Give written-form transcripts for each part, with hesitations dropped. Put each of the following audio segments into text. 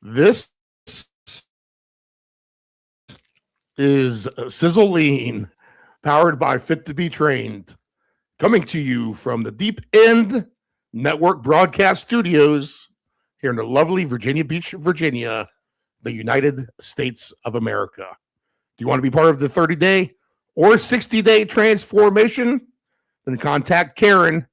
This is Sizzle Lean, powered by Fit to Be Trained, coming to you from the Deep End Network Broadcast Studios here in the lovely Virginia Beach, Virginia, the United States of America. Do you want to be part of the 30-day or 60-day transformation? Then contact Karen,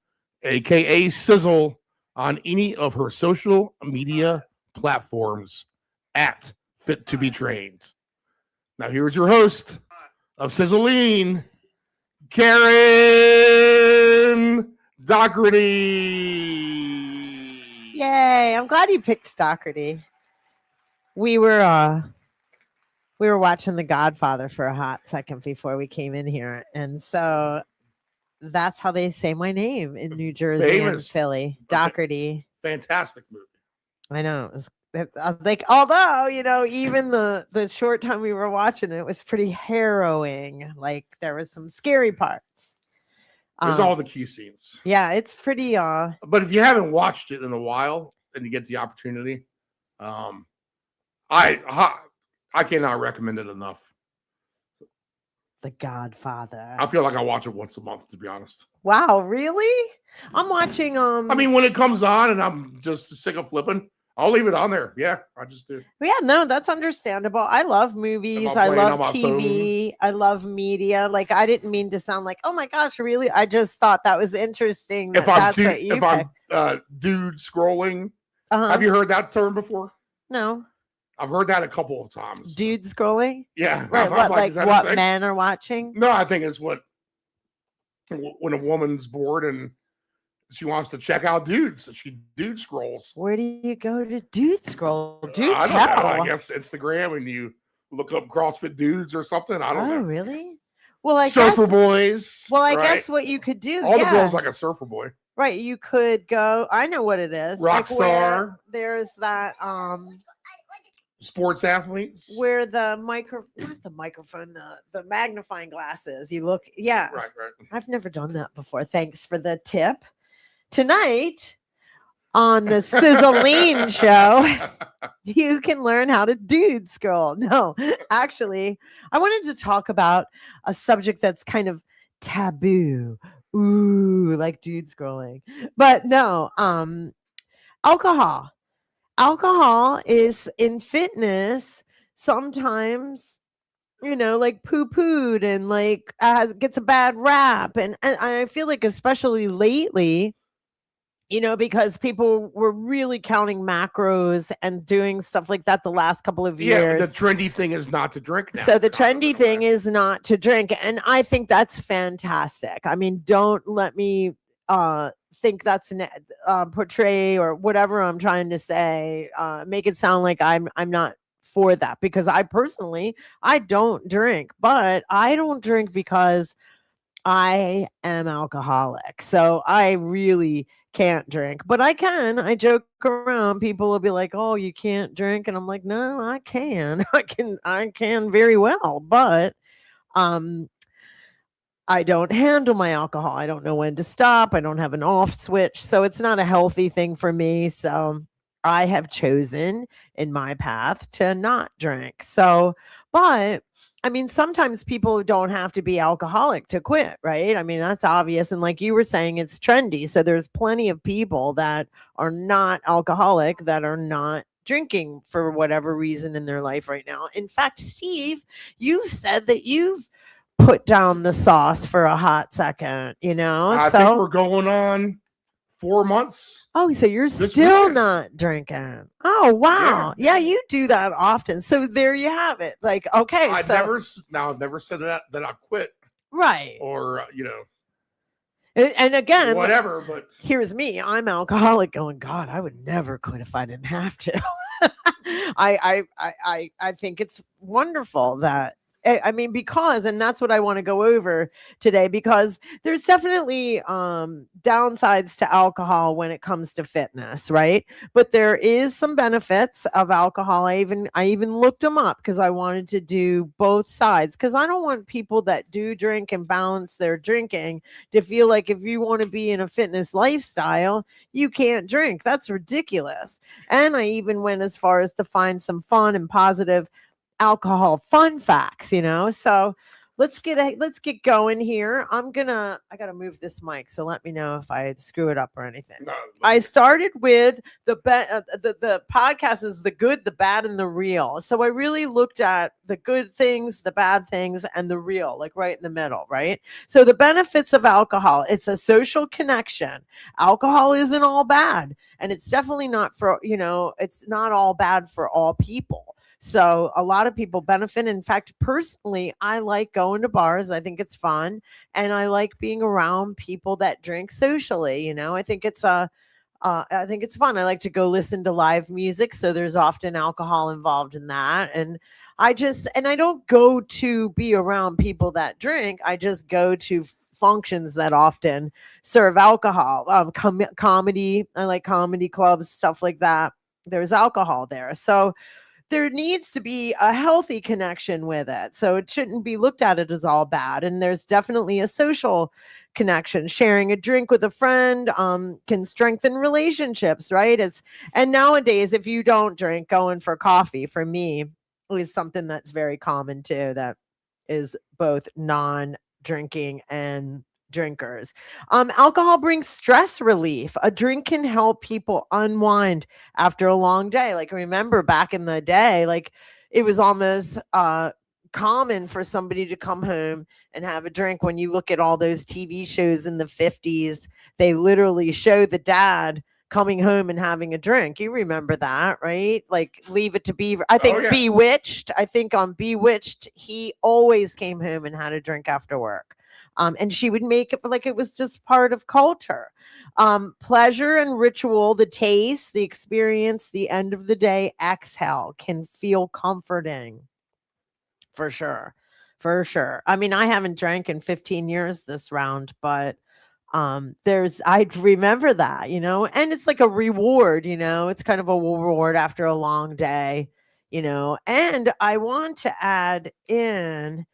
aka Sizzle, on any of her social media platforms at Fit to Be Trained. Now here's your host of Sizzle Lean, Karen Dougherty. Yay! I'm glad you picked Dougherty. We were watching The Godfather for a hot second before we came in here, and so that's how they say my name in New Jersey and Philly. Dougherty. Fantastic movie. I know. Like, although, even the short time we were watching it was pretty harrowing. Like, there was some scary parts. There's all the key scenes. Yeah, it's pretty but if you haven't watched it in a while and you get the opportunity, I cannot recommend it enough. The Godfather. I feel like I watch it once a month, to be honest. Wow, really? I'm watching I mean, when it comes on and I'm just sick of flipping, I'll leave it on there. Yeah, I just do. Yeah, no, that's understandable. I love movies. I love TV. I love media. Like, I didn't mean to sound like, oh my gosh, really? I just thought that was interesting. If I'm dude scrolling, have you heard that term before? No. I've heard that a couple of times. Dude scrolling? Yeah. Right, what men are watching? No, I think it's when a woman's bored and she wants to check out dudes. She dude scrolls. Where do you go to dude scroll? Dude I don't know. I guess Instagram and you look up CrossFit dudes or something. I don't know. Oh, really? Well, I surfer guess, boys. Well, I guess what you could do. All the girls like a surfer boy. Right. You could go. I know what it is. Rockstar. There's that sports athletes. Where the magnifying glasses. You look. Yeah. Right. I've never done that before. Thanks for the tip. Tonight on the Sizzle Lean show, you can learn how to dude scroll. No, actually, I wanted to talk about a subject that's kind of taboo. Ooh, like dude scrolling. But no, alcohol. Alcohol is in fitness sometimes, like poo-pooed and like gets a bad rap. And I feel like especially lately, because people were really counting macros and doing stuff like that the last couple of years. Yeah, the trendy thing is not to drink now. So the trendy thing is not to drink. And I think that's fantastic. I mean, don't let me think that's portray or whatever I'm trying to say, make it sound like I'm not for that, because I don't drink, but I don't drink because I am alcoholic. So I really can't drink, but I joke around. People will be like, oh, you can't drink. And I'm like, no, I can. I can very well, but I don't handle my alcohol. I don't know when to stop. I don't have an off switch. So it's not a healthy thing for me. So I have chosen in my path to not drink. So, but I mean, sometimes people don't have to be alcoholic to quit, right? I mean, that's obvious. And like you were saying, it's trendy. So there's plenty of people that are not alcoholic that are not drinking for whatever reason in their life right now. In fact, Steve, you said that you've put down the sauce for a hot second, I think we're going on 4 months. Oh, so you're still not drinking. Oh, wow. Yeah, you do that often. So there you have it. Like, okay. I've never said that I've quit. Right. Or, and again, whatever, but here's me. I'm alcoholic going, God, I would never quit if I didn't have to. I think it's wonderful that I mean, because, and that's what I want to go over today, because there's definitely downsides to alcohol when it comes to fitness, right? But there is some benefits of alcohol. I even looked them up because I wanted to do both sides, because I don't want people that do drink and balance their drinking to feel like if you want to be in a fitness lifestyle, you can't drink. That's ridiculous. And I even went as far as to find some fun and positive alcohol fun facts, so let's get going here. I gotta move this mic, so let me know if I screw it up or anything. No, I started with the podcast is the good, the bad, and the real. So I really looked at the good things, the bad things, and the real, like right in the middle, right? So the benefits of alcohol: it's a social connection. Alcohol isn't all bad, and it's definitely not it's not all bad for all people. So a lot of people benefit. In fact, personally, I like going to bars. I think it's fun. And I like being around people that drink socially. I think it's fun. I like to go listen to live music. So there's often alcohol involved in that. And I don't go to be around people that drink. I just go to functions that often serve alcohol. Comedy. I like comedy clubs, stuff like that. There's alcohol there. So there needs to be a healthy connection with it. So it shouldn't be looked at it as all bad. And there's definitely a social connection. Sharing a drink with a friend can strengthen relationships, right? And nowadays, if you don't drink, going for coffee, for me, is something that's very common too, that is both non-drinking and drinkers. Alcohol brings stress relief. A drink can help people unwind after a long day. Like, remember back in the day, like it was almost common for somebody to come home and have a drink. When you look at all those TV shows in the 50s, they literally show the dad coming home and having a drink. You remember that, right? Like Leave It to Beaver. I think Bewitched. I think on Bewitched, he always came home and had a drink after work. And she would make it like it was just part of culture. Pleasure and ritual, the taste, the experience, the end of the day exhale can feel comforting. For sure. For sure. I mean, I haven't drank in 15 years this round, but I remember that, and it's like a reward, it's kind of a reward after a long day, and I want to add in,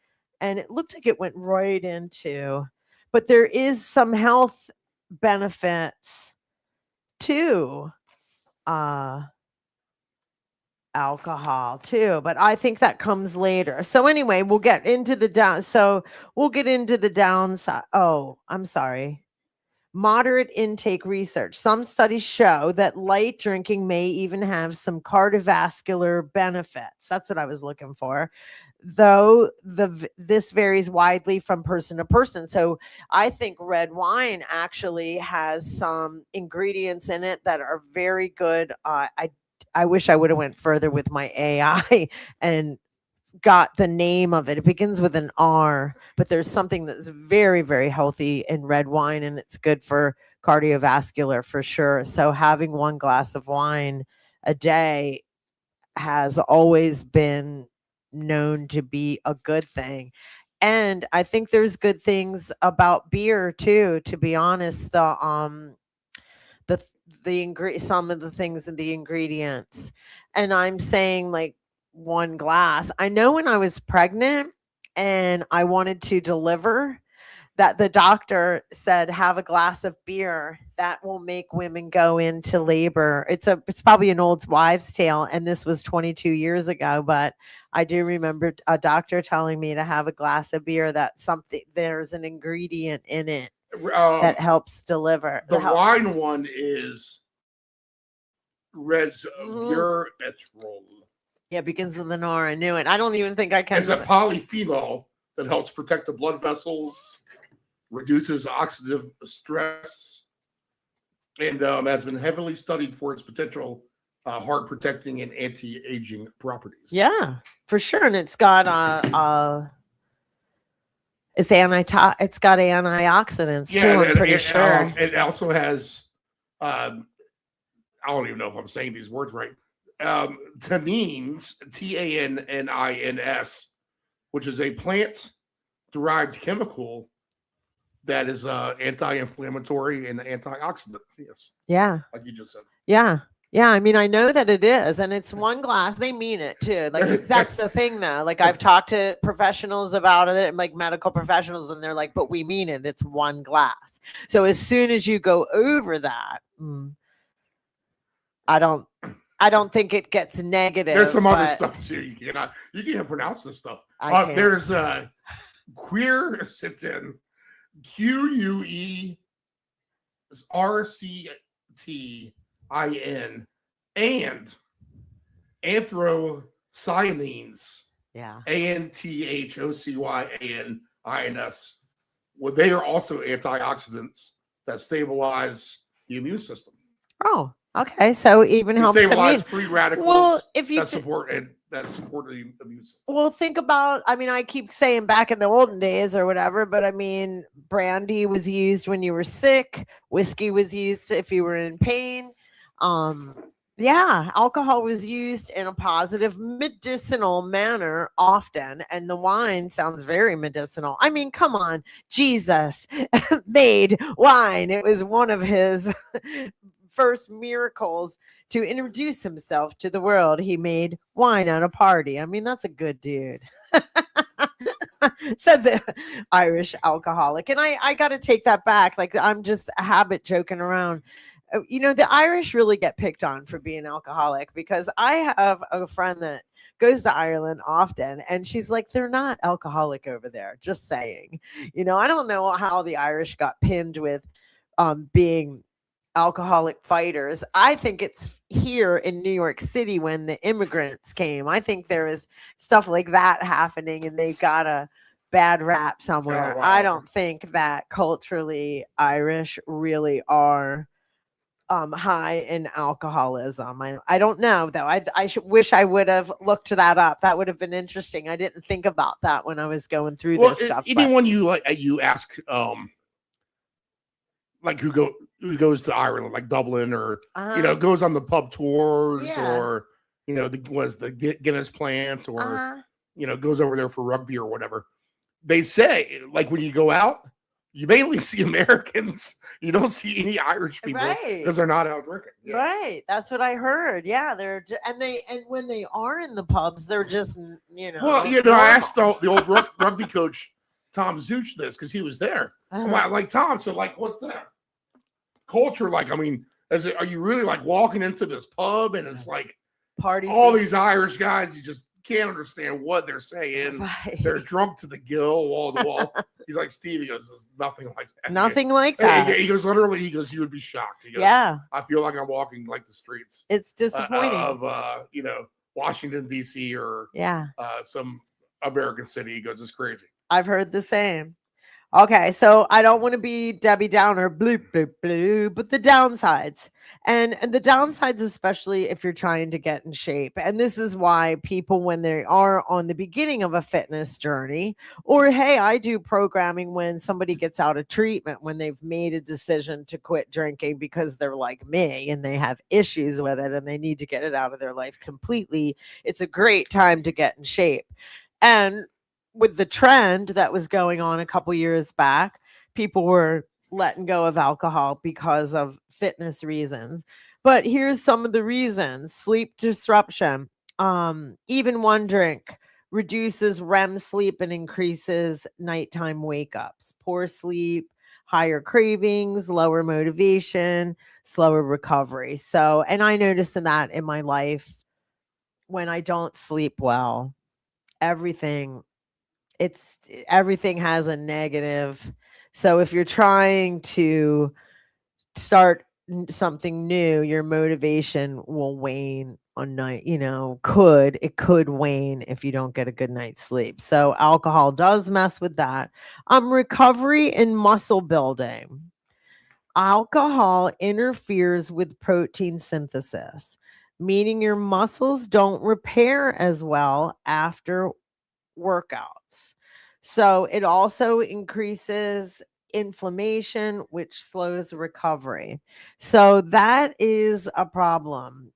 and it looked like it went right into, but there is some health benefits to alcohol too, but I think that comes later. So anyway, we'll get into the downside. Oh, I'm sorry. Moderate intake research. Some studies show that light drinking may even have some cardiovascular benefits. That's what I was looking for. Though this varies widely from person to person. So I think red wine actually has some ingredients in it that are very good. I wish I would have went further with my AI and got the name of it. It begins with an R, but there's something that's very, very healthy in red wine, and it's good for cardiovascular for sure. So having one glass of wine a day has always been known to be a good thing. And I think there's good things about beer too, to be honest. Some of the things in the ingredients. And I'm saying like one glass. I know when I was pregnant and I wanted to deliver, that the doctor said have a glass of beer that will make women go into labor. It's probably an old wives' tale, and this was 22 years ago, but I do remember a doctor telling me to have a glass of beer there's an ingredient in it that helps deliver. The wine one is resveratrol. Yeah, it begins with an R. I knew it. I don't even think I can. It's a polyphenol that helps protect the blood vessels, reduces oxidative stress, and has been heavily studied for its potential heart protecting and anti-aging properties. Yeah, for sure. And it's got it's got antioxidants too, I'm pretty sure. It also has I don't even know if I'm saying these words right. Tannins, TANNINS, which is a plant-derived chemical that is anti-inflammatory and antioxidant. Yes, Yeah. like you just said. Yeah. Yeah. I mean, I know that it is, and it's one glass. They mean it too. Like, that's the thing though. Like, I've talked to professionals about it, like medical professionals, and they're like, but we mean it. It's one glass. So as soon as you go over that, I don't think it gets negative. There's some other stuff too. You can't pronounce this stuff. There's queer sits in QUERCTIN and anthocyanins. Yeah. ANTHOCYANINS. Well, they are also antioxidants that stabilize the immune system. Oh, okay. So even helps stabilize free radicals. Well, if you that support the immune system. Well, think about, I mean, I keep saying back in the olden days or whatever, but I mean, brandy was used when you were sick. Whiskey was used if you were in pain. Yeah, alcohol was used in a positive medicinal manner often, and the wine sounds very medicinal. I mean, come on, Jesus made wine. It was one of his first miracles to introduce himself to the world. He made wine at a party. I mean, that's a good dude. Said the Irish alcoholic. And I got to take that back. Like, I'm just a habit joking around. You know, the Irish really get picked on for being alcoholic, because I have a friend that goes to Ireland often, and she's like, they're not alcoholic over there. Just saying. You know, I don't know how the Irish got pinned with being alcoholic fighters. I think it's here in New York City when the immigrants came. I think there is stuff like that happening, and they got a bad rap somewhere. Oh, wow. I don't think that culturally Irish really are high in alcoholism. I don't know though. I wish I would have looked that up. That would have been interesting. I didn't think about that when I was going through this stuff. Even when you ask like who goes to Ireland, like Dublin, or goes on the pub tours, or the Guinness plant, or goes over there for rugby or whatever. They say, like, when you go out, you mainly see Americans. You don't see any Irish people, because they're not out drinking. Yeah. Right. That's what I heard. Yeah, and when they are in the pubs, they're just Well, I asked the old rugby coach Tom Zuch this, because he was there. I'm like, Tom, so like, what's that culture like? I mean, are you really like walking into this pub and it's like parties, all these Irish guys, you just can't understand what they're saying. Right. They're drunk to the gill, wall to wall. He's like, Steve, he goes, there's nothing like that. Nothing like that. He goes, literally, you would be shocked. He goes, yeah. I feel like I'm walking like the streets. It's disappointing. Of Washington, D.C. or some American city. He goes, it's crazy. I've heard the same. Okay, so I don't want to be Debbie Downer, bloop, bloop, bloop, but the downsides. And the downsides, especially if you're trying to get in shape. And this is why people, when they are on the beginning of a fitness journey, or, hey, I do programming when somebody gets out of treatment, when they've made a decision to quit drinking because they're like me and they have issues with it and they need to get it out of their life completely. It's a great time to get in shape. And with the trend that was going on a couple years back, people were letting go of alcohol because of fitness reasons. But here's some of the reasons: sleep disruption. Even one drink reduces REM sleep and increases nighttime wake-ups. Poor sleep, higher cravings, lower motivation, slower recovery. So, and I noticed that in my life, when I don't sleep well, everything has a negative. So if you're trying to start something new, your motivation will wane on night, it could wane if you don't get a good night's sleep. So alcohol does mess with that. Recovery and muscle building. Alcohol interferes with protein synthesis, meaning your muscles don't repair as well after workouts. So it also increases inflammation, which slows recovery. So that is a problem.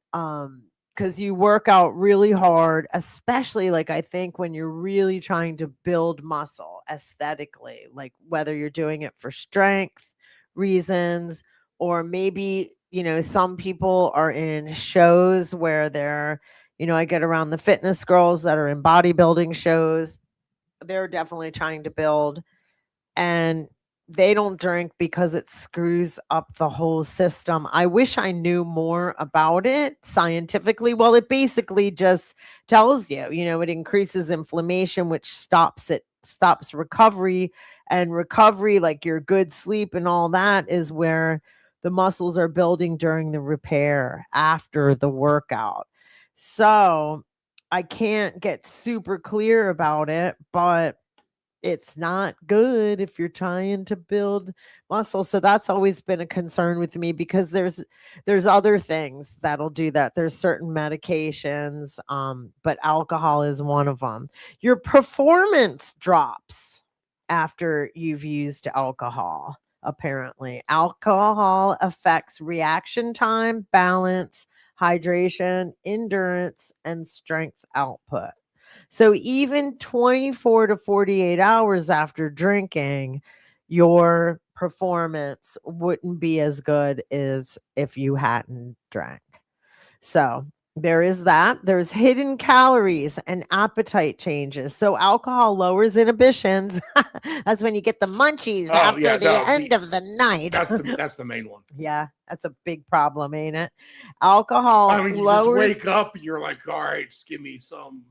because you work out really hard, especially like I think when you're really trying to build muscle aesthetically, like whether you're doing it for strength reasons, or maybe, some people are in shows where they're, I get around the fitness girls that are in bodybuilding shows. They're definitely trying to build, and they don't drink because it screws up the whole system. I wish I knew more about it scientifically. Well, it basically just tells you, it increases inflammation, which stops recovery, and recovery, like your good sleep and all that, is where the muscles are building during the repair after the workout. So I can't get super clear about it, but it's not good if you're trying to build muscle. So that's always been a concern with me, because there's other things that'll do that. There's certain medications, but alcohol is one of them. Your performance drops after you've used alcohol. Apparently, alcohol affects reaction time, balance, hydration, endurance, and strength output. So even 24 to 48 hours after drinking, your performance wouldn't be as good as if you hadn't drank. So there is that. There's hidden calories and appetite changes. So alcohol lowers inhibitions. That's when you get the munchies after the end of the night. That's the main one. Yeah, that's a big problem, ain't it? Alcohol you lowers. Just wake up and you're like, all right, just give me some.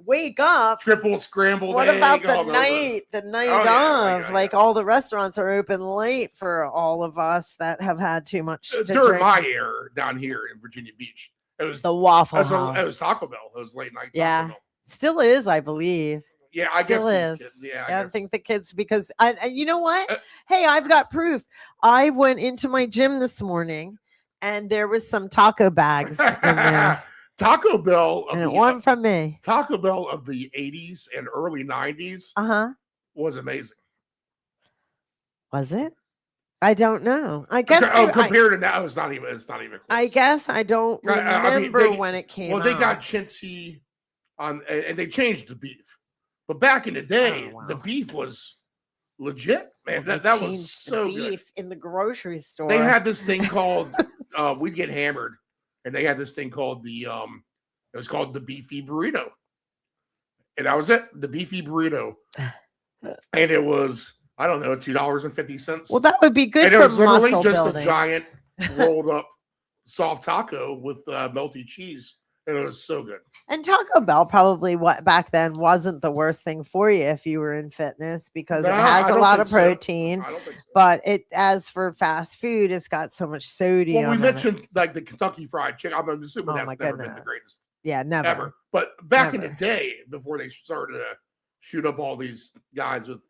Wake up. Triple scrambled What egg. about the night of? Like all the restaurants are open late for all of us that have had too much to during drink. my era down here in Virginia Beach. It was the Waffle House. It was Taco Bell. It was late night Taco Bell. Still is, I believe. Yeah, I Still guess. Is. I think the kids, because you know what? Hey, I've got proof. I went into my gym this morning and there was some taco bags in there. Taco Bell, and it wasn't from me. Taco Bell of the 80s and early 90s was amazing. Was it? I don't know. I guess compared to now, it's not even close. I guess I don't remember when it came out. Well, they got chintzy on, and they changed the beef. But back in the day, the beef was legit, man. That was so good. In the grocery store. They had this thing called we'd get hammered. And they had this thing called it was called the beefy burrito. And that was it, the beefy burrito. And it was, I don't know, $2.50. Well, that would be good. And it was literally just building. A giant rolled up soft taco with melty cheese. And it was so good. And Taco Bell probably back then wasn't the worst thing for you if you were in fitness, because it has a lot of protein. I don't think so. But as for fast food, it's got so much sodium. Well, we mentioned like the Kentucky Fried Chicken. I'm assuming that's never been the greatest. Yeah, never. Ever. But back in the day, before they started to shoot up all these guys with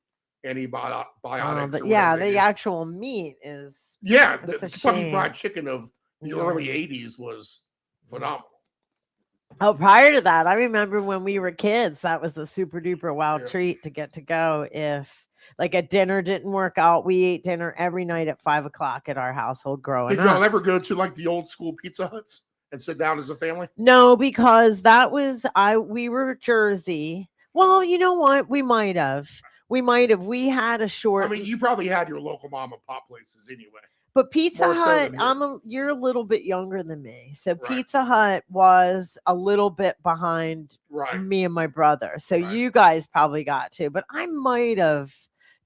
antibiotics. The actual meat is. Yeah, the Kentucky Fried Chicken of the early 80s was phenomenal. Oh, prior to that, I remember when we were kids, that was a super duper wild treat to get to go. If like a dinner didn't work out, we ate dinner every night at 5:00 at our household growing up. Did y'all ever go to like the old school Pizza Huts and sit down as a family? No, because we were Jersey. Well, you know what? We might have. We had a short. I mean, you probably had your local mom and pop places anyway. But Pizza Hut, you're a little bit younger than me. So Pizza Hut was a little bit behind me and my brother. So you guys probably got to, but I might have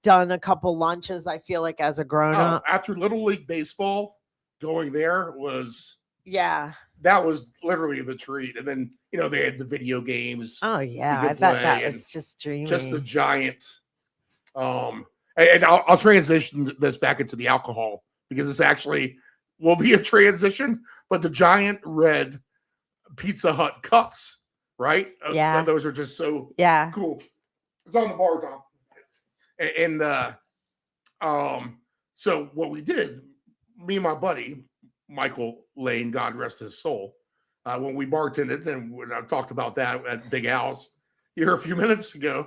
done a couple lunches, I feel like, as a grown-up. After Little League Baseball, going there was... Yeah. That was literally the treat. And then, they had the video games. Oh, yeah. I bet that was just dreamy. Just the giant... And I'll transition this back into the alcohol, because it's actually will be a transition, but the giant red Pizza Hut cups, right? Yeah. Those are just so cool. It's on the bar, Tom. And so what we did, me and my buddy, Michael Lane, God rest his soul, when we bartended, and when I talked about that at Big Al's here a few minutes ago,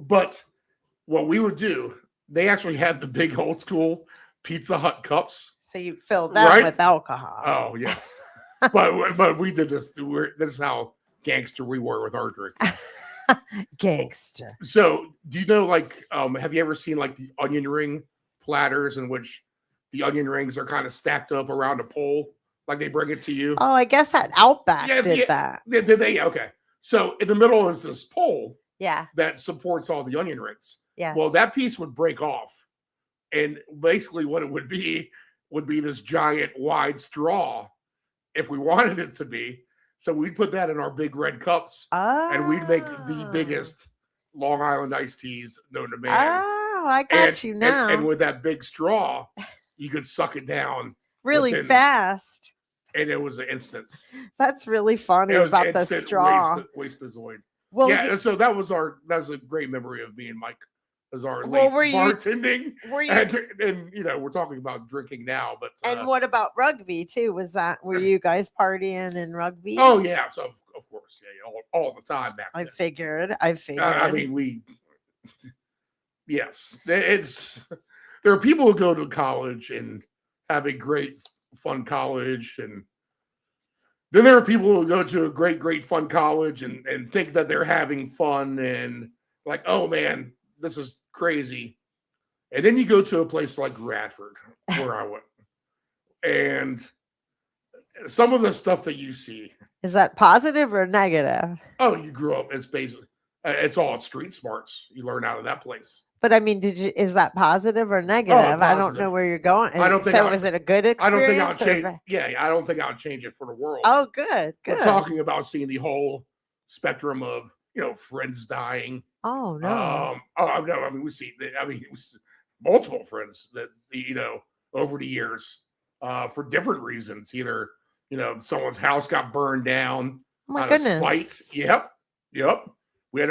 but what we would do, they actually had the big old school Pizza Hut cups. So you filled that with alcohol. Oh, yes. but we did this. This is how gangster we were with our drink. Gangster. So, do you know, like, have you ever seen like the onion ring platters in which the onion rings are kind of stacked up around a pole, like they bring it to you? Oh, I guess that Outback did that. Did they? Okay. So in the middle is this pole Yeah. that supports all the onion rings. Yeah. Well, that piece would break off, and basically what it would be this giant wide straw if we wanted it to be. So we'd put that in our big red cups, and we'd make the biggest Long Island iced teas known to man. Oh, I got you now. And with that big straw, you could suck it down really fast. And it was an instant. That's really funny about the straw. Waste-azoid. Well, yeah, so that was a great memory of me and Mike as our late bartending. And you know, we're talking about drinking now, but and what about rugby too? Were you guys partying in rugby? Oh yeah, so of course, yeah, all the time back then. I figured. I mean, yes, there are people who go to college and have a great fun college, and then there are people who go to a great fun college and think that they're having fun and like, oh man, this is crazy. And then you go to a place like Radford, where I went, and some of the stuff that you see. Is that positive or negative? Oh, you grew up. It's basically, it's all street smarts you learn out of that place. But I mean, is that positive or negative? I don't know where you're going. I don't think was it a good experience? I don't think I'll change. Yeah, I don't think I'll change it for the world. Oh, good. We're talking about seeing the whole spectrum of, you know, friends dying. Oh no. No. I mean, we see. I mean, it was multiple friends that, you know, over the years, for different reasons. Either, you know, someone's house got burned down out of spite. Yep. We had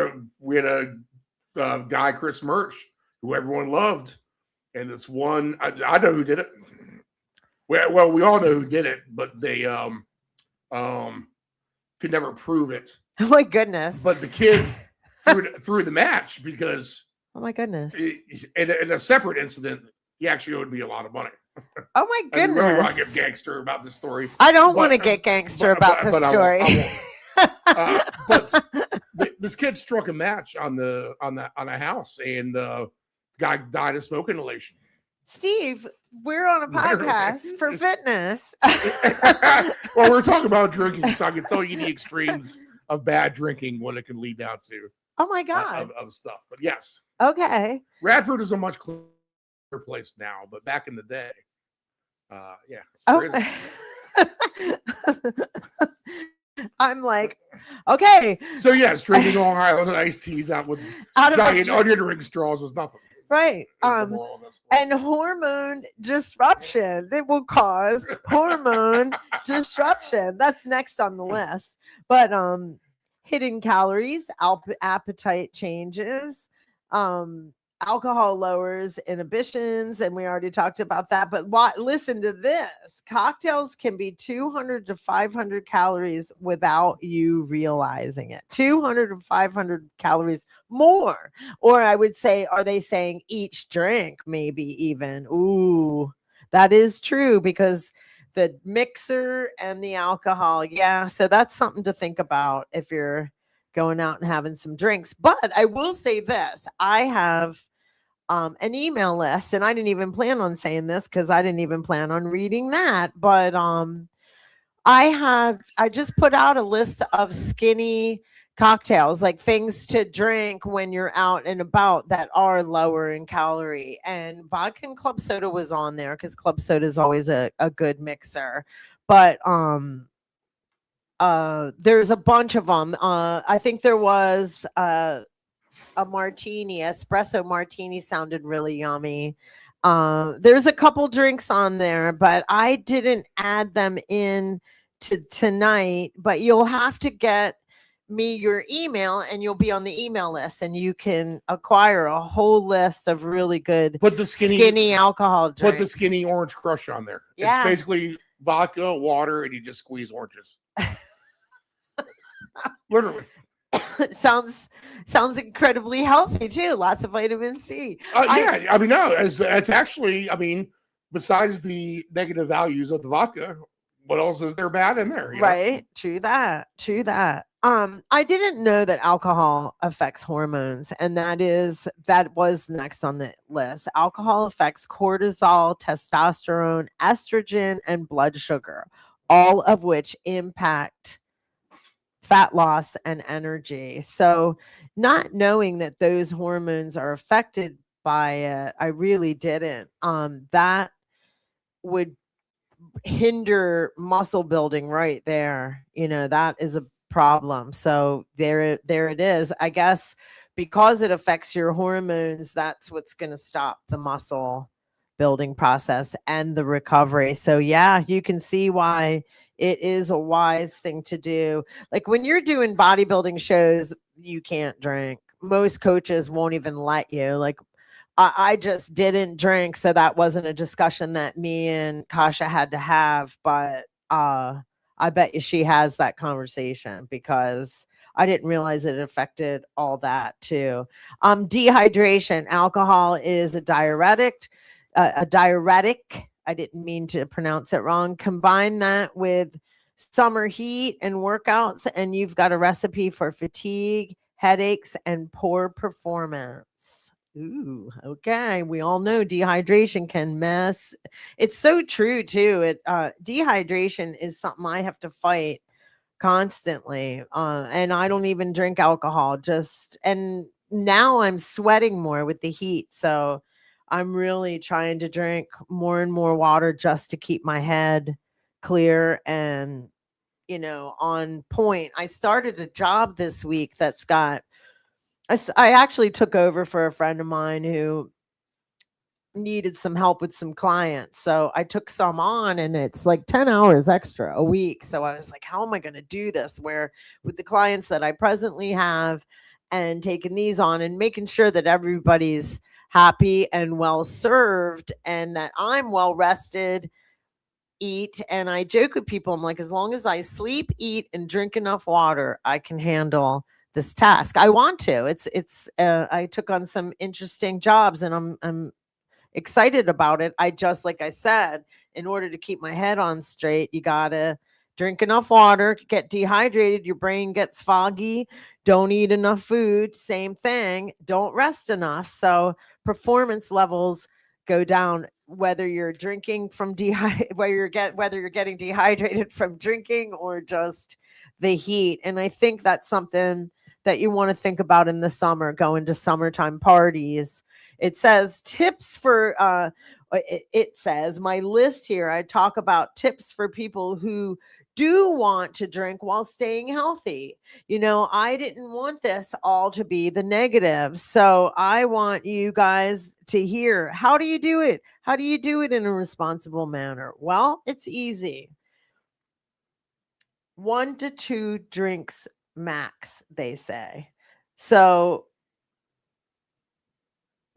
a guy, Chris Murch, who everyone loved, and this one, I know who did it. Well, we all know who did it, but they could never prove it. Oh my goodness! But the kid threw the match because. Oh my goodness! In a separate incident, he actually owed me a lot of money. Oh my goodness! I really want to get gangster about this story. I don't want to get gangster about this story. But this kid struck a match on a house, and the guy died of smoke inhalation. Steve, we're on a podcast for fitness. Well, we're talking about drinking, so I can tell you the extremes of bad drinking, what it can lead down to. Oh my God. Of stuff. But yes. Okay. Radford is a much cleaner place now, but back in the day, yeah. Oh. I'm like, okay. So yes, drinking Long Island iced teas out with giant onion ring straws was nothing. Right. And hormone disruption. It will cause hormone disruption. That's next on the list. But hidden calories, appetite changes, alcohol lowers inhibitions, and we already talked about that. But listen to this. Cocktails can be 200 to 500 calories without you realizing it. 200 to 500 calories more. Or I would say, are they saying each drink maybe even? Ooh, that is true because the mixer and the alcohol. Yeah, so that's something to think about if you're going out and having some drinks. But I will say this. I have an email list, and I didn't even plan on saying this because I didn't even plan on reading that. But I just put out a list of skinny cocktails, like things to drink when you're out and about that are lower in calorie. And vodka and club soda was on there because club soda is always a good mixer. But there's a bunch of them. I think there was a martini, espresso martini sounded really yummy. There's a couple drinks on there, but I didn't add them in to tonight. But you'll have to get me your email, and you'll be on the email list, and you can acquire a whole list of really good skinny alcohol drinks. Put the skinny orange crush on there. Yeah. It's basically vodka, water, and you just squeeze oranges. Literally. Sounds incredibly healthy too. Lots of vitamin C. Yeah, it's actually, besides the negative values of the vodka, what else is there bad in there? Right. True that. True that. I didn't know that alcohol affects hormones, and that was next on the list. Alcohol affects cortisol, testosterone, estrogen, and blood sugar, all of which impact fat loss and energy. So, not knowing that those hormones are affected by it, I really didn't. That would hinder muscle building right there. That is a problem. So there it is. I guess because it affects your hormones, that's what's going to stop the muscle building process and the recovery. So yeah, you can see why it is a wise thing to do. Like when you're doing bodybuilding shows, you can't drink. Most coaches won't even let you. Like I just didn't drink, so that wasn't a discussion that me and Kasha had to have. But I bet you she has that conversation because I didn't realize it affected all that too. Dehydration. Alcohol is a diuretic. A diuretic. I didn't mean to pronounce it wrong. Combine that with summer heat and workouts, and you've got a recipe for fatigue, headaches, and poor performance. Ooh, okay. We all know dehydration can mess. It's so true too. Dehydration is something I have to fight constantly. And I don't even drink alcohol. And now I'm sweating more with the heat. So I'm really trying to drink more and more water just to keep my head clear and, on point. I started a job this week that's got I actually took over for a friend of mine who needed some help with some clients. So I took some on, and it's like 10 hours extra a week. So I was like, how am I going to do this? Where with the clients that I presently have and taking these on and making sure that everybody's happy and well served and that I'm well rested, eat. And I joke with people, I'm like, as long as I sleep, eat, and drink enough water, I can handle this task. I want to. I took on some interesting jobs, and I'm excited about it. Like I said, in order to keep my head on straight, you gotta drink enough water, get dehydrated, your brain gets foggy, don't eat enough food, same thing, don't rest enough. So performance levels go down, whether you're drinking from whether you're getting dehydrated from drinking or just the heat. And I think that's something that you want to think about in the summer, going to summertime parties. It says tips for, it says my list here, I talk about tips for people who do want to drink while staying healthy. I didn't want this all to be the negative. So I want you guys to hear, how do you do it? How do you do it in a responsible manner? Well, it's easy. 1 to 2 drinks max, they say. So,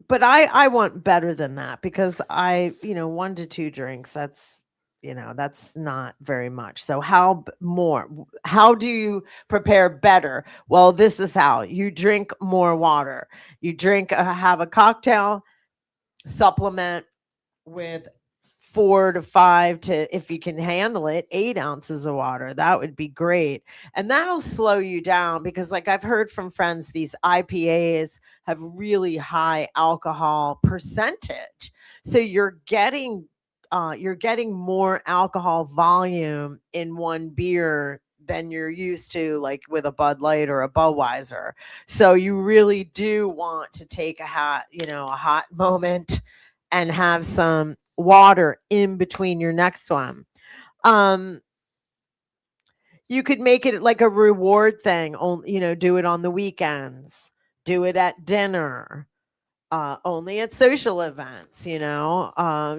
but I want better than that because 1 to 2 drinks, that's not very much. So how do you prepare better? Well, this is how you drink more water. You have a cocktail, supplement with 4 to 5 to, if you can handle it, 8 ounces of water. That would be great. And that'll slow you down because, like I've heard from friends, these IPAs have really high alcohol percentage. So you're getting more alcohol volume in one beer than you're used to, like with a Bud Light or a Budweiser. So you really do want to take a hot moment and have some water in between your next one. You could make it like a reward thing. Do it on the weekends. Do it at dinner. Only at social events.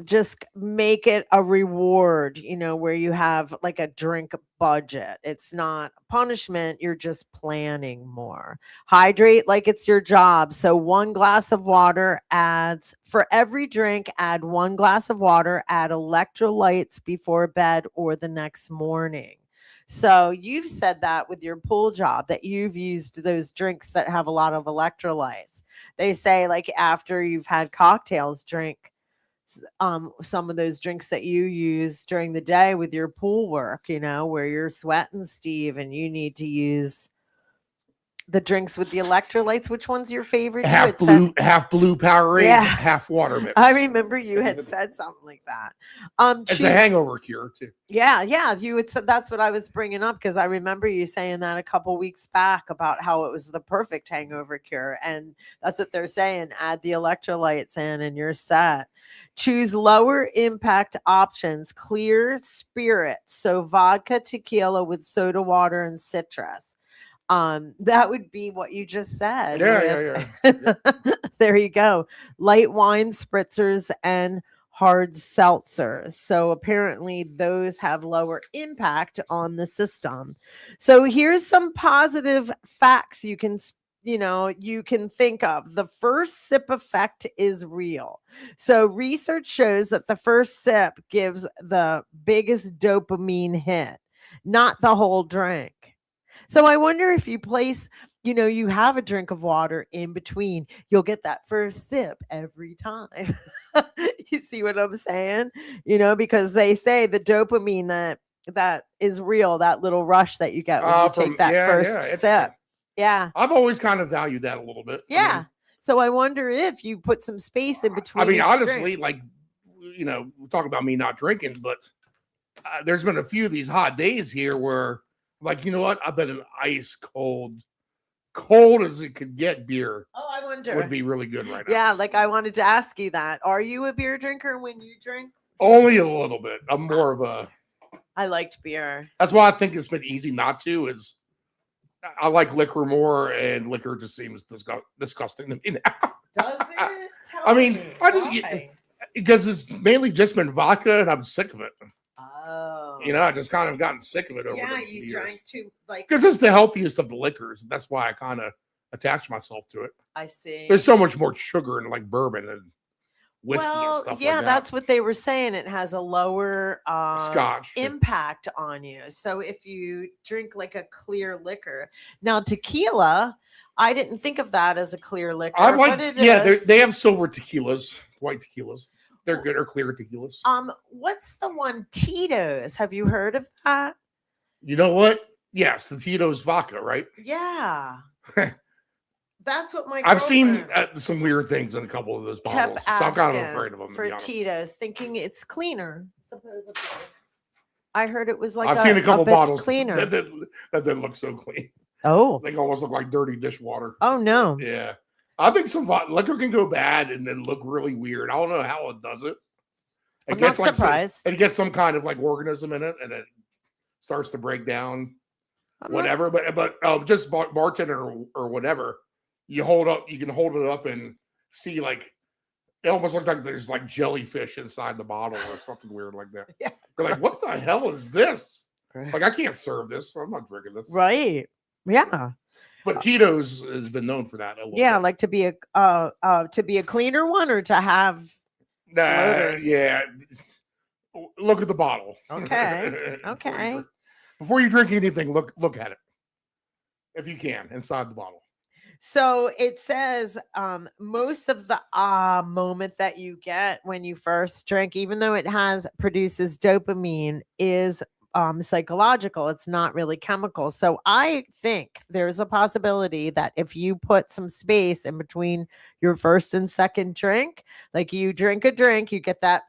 Just make it a reward. Where you have like a drink budget. It's not punishment. You're just planning more. Hydrate like it's your job. So 1 glass of water for every drink, add 1 glass of water, add electrolytes before bed or the next morning. So you've said that with your pool job that you've used those drinks that have a lot of electrolytes. They say like after you've had cocktails, drink some of those drinks that you use during the day with your pool work, where you're sweating, Steve, and you need to use the drinks with the electrolytes. Which one's your favorite? Half blue Powerade, Yeah. half water mix. I remember you had said something like that. It's a hangover cure too. Yeah, you had said that's what I was bringing up, because I remember you saying that a couple weeks back about how it was the perfect hangover cure, and that's what they're saying. Add the electrolytes in, and you're set. Choose lower impact options, clear spirits, so vodka, tequila with soda water, and citrus. That would be what you just said. Yeah. There you go. Light wine, spritzers, and hard seltzers. So apparently those have lower impact on the system. So here's some positive facts you can think of. The first sip effect is real. So research shows that the first sip gives the biggest dopamine hit, not the whole drink. So I wonder if you place, you have a drink of water in between, you'll get that first sip every time. You see what I'm saying? Because they say the dopamine that is real, that little rush that you get when you take that first sip. Yeah. I've always kind of valued that a little bit. Yeah. So I wonder if you put some space in between. Honestly, we talk about me not drinking, but there's been a few of these hot days here where, you know what? I bet an ice cold as it could get beer. Oh, I wonder. Would be really good right now. Yeah, I wanted to ask you that. Are you a beer drinker when you drink? Only a little bit. I'm more of a. I liked beer. That's why I think it's been easy not to. Is I like liquor more, and liquor just seems disgusting to me now. Does it? Because it's mainly just been vodka, and I'm sick of it. Oh. I just kind of gotten sick of it over the years. Drank too, because it's the healthiest of the liquors. That's why I kind of attached myself to it. I see. There's so much more sugar in bourbon and whiskey and stuff like that. That's what they were saying. It has a lower Scotch impact on you. So if you drink a clear liquor. Now tequila, I didn't think of that as a clear liquor. They have silver tequilas, white tequilas. They're good, or clear tequilas. What's the one? Tito's. Have you heard of that? You know what? Yes, the Tito's vodka, right? Yeah. That's what my I've seen some weird things in a couple of those bottles, so I'm kind of afraid of them. For Tito's, thinking it's cleaner, supposedly. I heard it was I've seen a couple bottles cleaner. that didn't look so clean. Oh. They almost look like dirty dishwater. Oh, no. Yeah. I think some liquor can go bad and then look really weird. I don't know how it does it. I'm not surprised. It gets some kind of organism in it, and it starts to break down. Whatever, but just bartender or whatever, you can hold it up and see it almost looks like there's jellyfish inside the bottle or something weird like that. Yeah. They're like, what the hell is this? I can't serve this. I'm not drinking this. Right. Yeah. But Tito's has been known for that. Bit. To be a cleaner one, or to have. Yeah. Look at the bottle. Okay. Okay. Before you drink anything, look at it, if you can, inside the bottle. So it says most of the moment that you get when you first drink, even though it produces dopamine, is psychological. It's not really chemical. So I think there's a possibility that if you put some space in between your first and second drink, you drink a drink, you get that,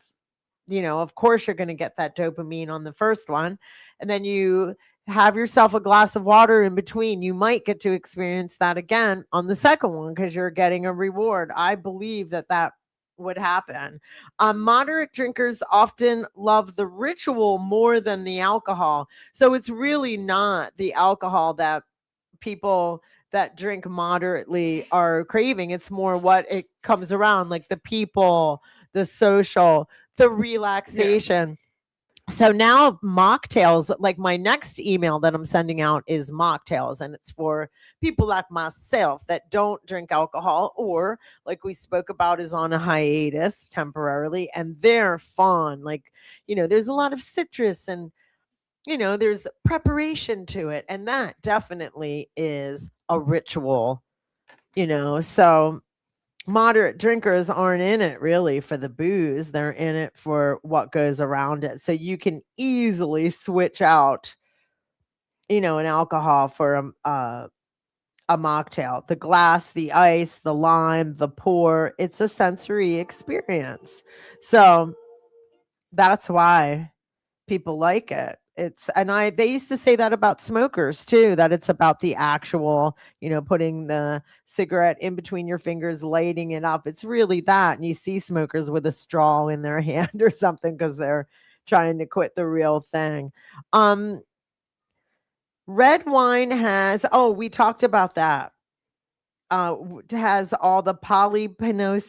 of course you're going to get that dopamine on the first one. And then you have yourself a glass of water in between. You might get to experience that again on the second one because you're getting a reward. I believe that would happen. Moderate drinkers often love the ritual more than the alcohol. So it's really not the alcohol that people that drink moderately are craving. It's more what it comes around, the people, the social, the relaxation. Yeah. So now mocktails, my next email that I'm sending out is mocktails, and it's for people like myself that don't drink alcohol, or we spoke about, is on a hiatus temporarily, and they're fun. There's a lot of citrus and, there's preparation to it, and that definitely is a ritual, so moderate drinkers aren't in it really for the booze. They're in it for what goes around it. So you can easily switch out, an alcohol for a mocktail. The glass, the ice, the lime, the pour, it's a sensory experience. So that's why people like it. They used to say that about smokers too, that it's about the actual, putting the cigarette in between your fingers, lighting it up. It's really that. And you see smokers with a straw in their hand or something because they're trying to quit the real thing. Red wine we talked about that. Has all the polyphenol.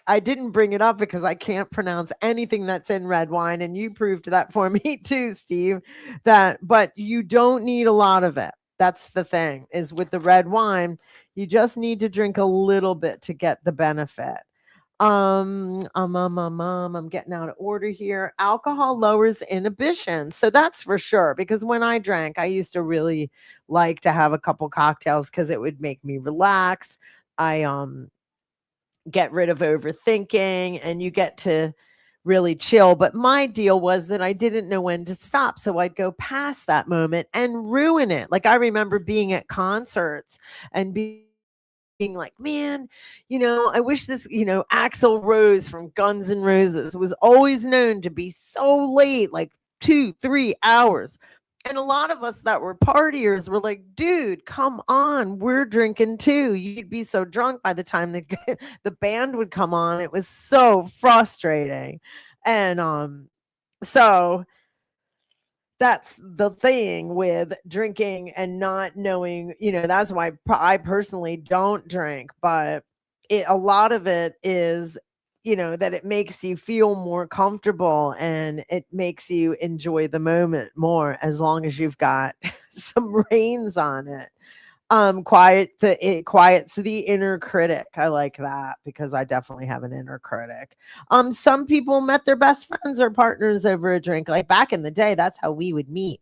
I didn't bring it up because I can't pronounce anything that's in red wine, and you proved that for me too, Steve. But you don't need a lot of it. That's the thing, is with the red wine, you just need to drink a little bit to get the benefit. I'm getting out of order here. Alcohol lowers inhibition. So that's for sure. Because when I drank, I used to really like to have a couple cocktails because it would make me relax. I get rid of overthinking and you get to really chill. But my deal was that I didn't know when to stop. So I'd go past that moment and ruin it. Like I remember being at concerts and being like, man, I wish this, Axl Rose from Guns N' Roses was always known to be so late, like 2-3 hours. And a lot of us that were partiers were like, dude, come on, we're drinking too. You'd be so drunk by the time the band would come on. It was so frustrating. And so that's the thing with drinking and not knowing, that's why I personally don't drink, but a lot of it is, that it makes you feel more comfortable and it makes you enjoy the moment more as long as you've got some reins on it. It quiets the inner critic. I like that because I definitely have an inner critic. Some people met their best friends or partners over a drink. Like back in the day, that's how we would meet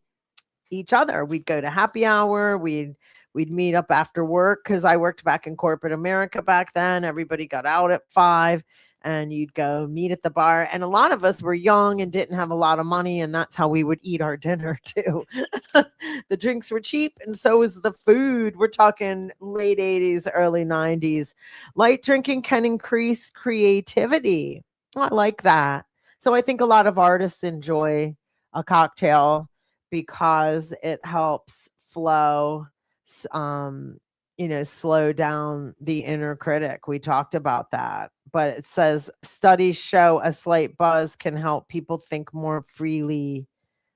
each other. We'd go to happy hour. We'd meet up after work because I worked back in corporate America back then. Everybody got out at 5 and you'd go meet at the bar. And a lot of us were young and didn't have a lot of money. And that's how we would eat our dinner too. The drinks were cheap and so was the food. We're talking late 80s, early 90s. Light drinking can increase creativity. I like that. So I think a lot of artists enjoy a cocktail because it helps flow, slow down the inner critic. We talked about that. But it says studies show a slight buzz can help people think more freely,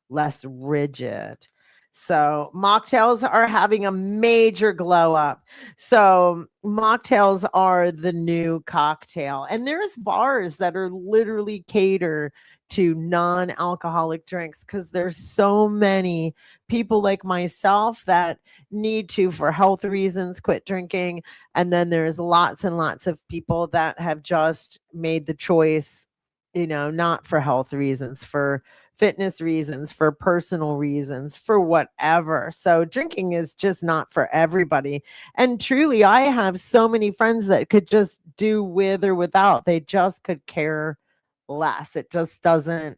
less rigid. So mocktails are having a major glow up. So mocktails are the new cocktail. And there's bars that are literally cater to non-alcoholic drinks because there's so many people like myself that need to, for health reasons, quit drinking. And then there's lots and lots of people that have just made the choice, not for health reasons, for fitness reasons, for personal reasons, for whatever. So drinking is just not for everybody. And truly, I have so many friends that could just do with or without. They just could care less. It just doesn't,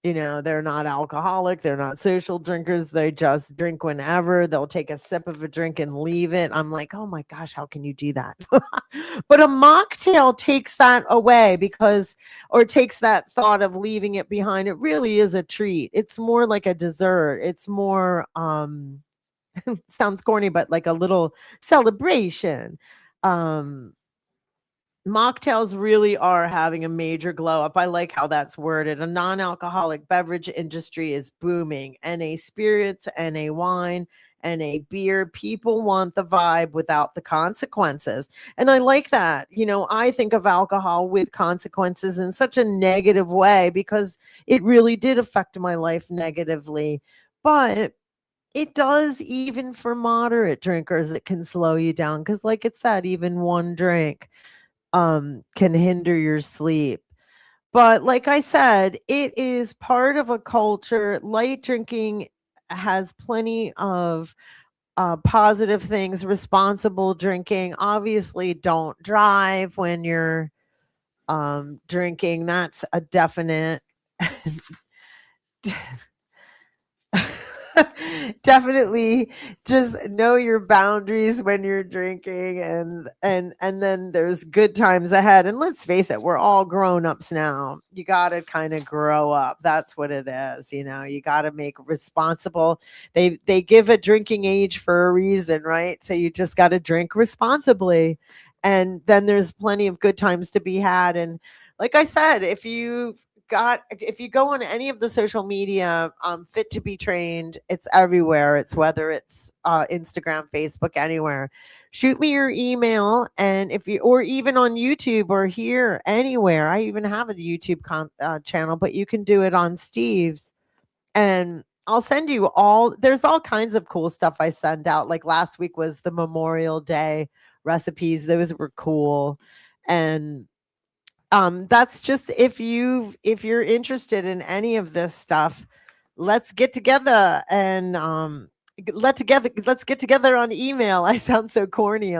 they're not alcoholic. They're not social drinkers. They just drink whenever. They'll take a sip of a drink and leave it. I'm like, oh my gosh, how can you do that? But a mocktail takes that away or takes that thought of leaving it behind. It really is a treat. It's more like a dessert. It's more, sounds corny, but like a little celebration. Mocktails really are having a major glow up. I like how that's worded. A non-alcoholic beverage industry is booming. NA spirits, NA wine, NA beer. People want the vibe without the consequences. And I like that. I think of alcohol with consequences in such a negative way because it really did affect my life negatively. But it does even for moderate drinkers. It can slow you down because like it said, even one drink can hinder your sleep. But like I said, it is part of a culture. Light drinking has plenty of positive things, responsible drinking. Obviously, don't drive when you're drinking. That's a definite. Definitely just know your boundaries when you're drinking, and then there's good times ahead. And let's face it, we're all grown-ups now. You got to kind of grow up. That's what it is. You got to make responsible. They give a drinking age for a reason, right? So you just got to drink responsibly, and then there's plenty of good times to be had. And like I said, if you go on any of the social media, Fit to Be Trained, it's everywhere. It's whether it's Instagram, Facebook, anywhere. Shoot me your email, and or even on YouTube or here, anywhere. I even have a YouTube channel, but you can do it on Steve's, and I'll send you there's all kinds of cool stuff I send out. Like last week was the Memorial Day recipes. Those were cool. And that's just if you're interested in any of this stuff, let's get together and let's get together on email. I sound so corny.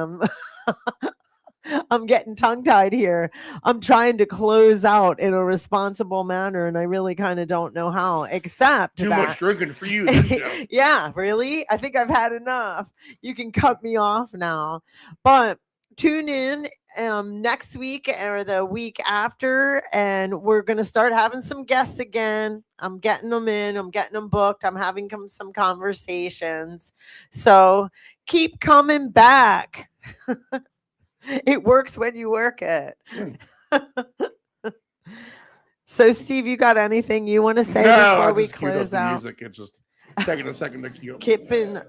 I'm getting tongue tied here. I'm trying to close out in a responsible manner, and I really kind of don't know how, except Too that much drinking for you this show. yeah, really, I think I've had enough. You can cut me off now, but tune in next week or the week after, and we're going to start having some guests again. I'm getting them in, I'm getting them booked, I'm having some conversations, so keep coming back. It works when you work it. So Steve, you got anything you want to say before we close out? Music. It's just taking a second to cue. Kipping.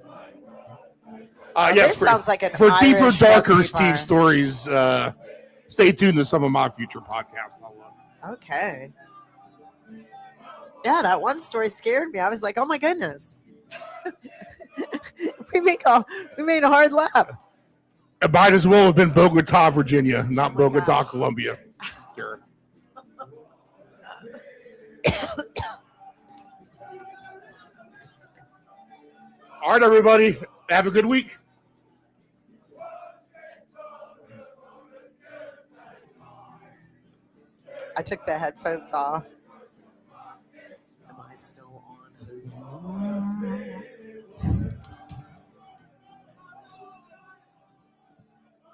Yes, this sounds like for an deeper, Irish darker bookkeeper. Steve stories, stay tuned to some of my future podcasts. Okay. Yeah, that one story scared me. I was like, oh my goodness. we made a hard lap. It might as well have been Bogota, Virginia, not Bogota, Colombia. Sure. All right, everybody. Have a good week. I took the headphones off.